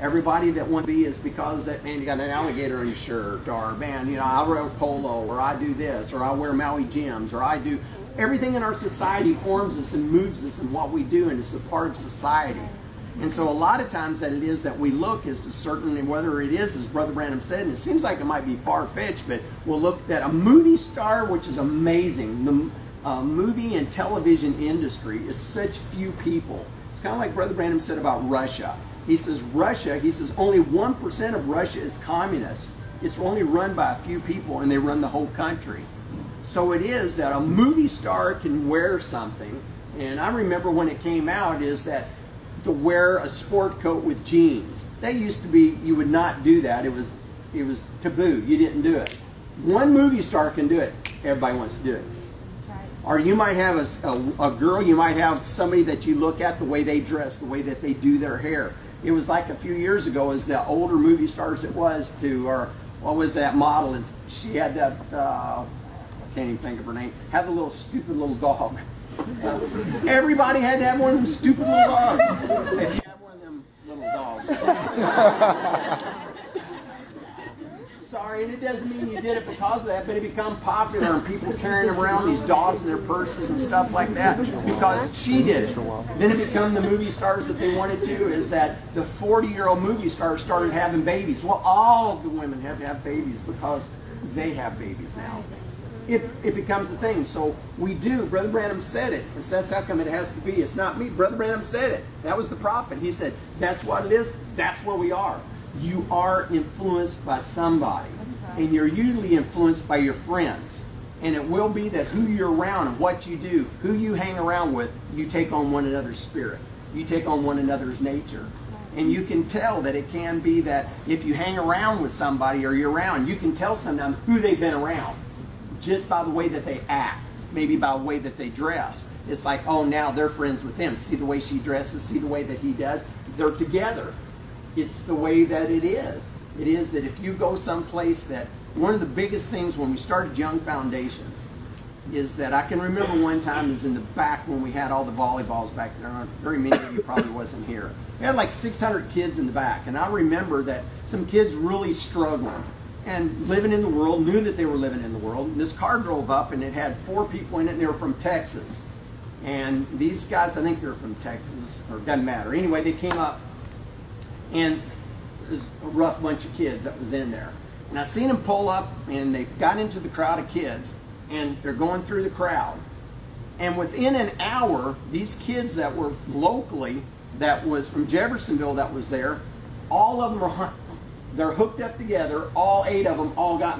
Everybody that wants to be is because that, man, you got an alligator on your shirt, or man, you know, I wear polo, or I do this, or I wear Maui Jims, or I do. Everything in our society forms us and moves us in what we do, and it's a part of society. And so a lot of times that it is that we look is a certain, and whether it is, as Brother Branham said, and it seems like it might be far-fetched, but we'll look at a movie star, which is amazing. The movie and television industry is such few people. It's kind of like Brother Branham said about Russia. He says only 1% of Russia is communist. It's only run by a few people, and they run the whole country. So it is that a movie star can wear something, and I remember when it came out is that to wear a sport coat with jeans. That used to be, you would not do that. It was taboo. You didn't do it. One movie star can do it. Everybody wants to do it. Or you might have a girl, you might have somebody that you look at, the way they dress, the way that they do their hair. It was like a few years ago, as the older movie stars it was to, or what was that model? Is she had that, I can't even think of her name, had the little stupid little dog. Everybody had to have one of them stupid little dogs. If you have one of them little dogs. Sorry, and it doesn't mean you did it because of that, but it became popular and people carrying around these dogs in their purses and stuff like that because she did it. Then it became the movie stars that they wanted to, is that the 40-year-old movie stars started having babies. Well, all of the women have to have babies because they have babies now. It becomes a thing. So we do. Brother Branham said it. That's how come it has to be. It's not me. Brother Branham said it. That was the prophet. He said, that's what it is. That's where we are. You are influenced by somebody. And you're usually influenced by your friends. And it will be that who you're around and what you do, who you hang around with, you take on one another's spirit. You take on one another's nature. And you can tell that it can be that if you hang around with somebody or you're around, you can tell sometimes who they've been around. Just by the way that they act, maybe by the way that they dress. It's like, oh, now they're friends with him. See the way she dresses, see the way that he does. They're together. It's the way that it is. It is that if you go someplace that, one of the biggest things when we started Young Foundations is that I can remember one time is in the back when we had all the volleyballs back there. Very many of you probably wasn't here. We had like 600 kids in the back. And I remember that some kids really struggling. And living in the world, knew that they were living in the world. And this car drove up and it had 4 people in it and they were from Texas. And these guys, I think they were from Texas, or it doesn't matter. Anyway, they came up and it was a rough bunch of kids that was in there. And I seen them pull up and they got into the crowd of kids and they're going through the crowd. And within an hour, these kids that were locally, that was from Jeffersonville that was there, all of them were they're hooked up together, all 8 of them all got in the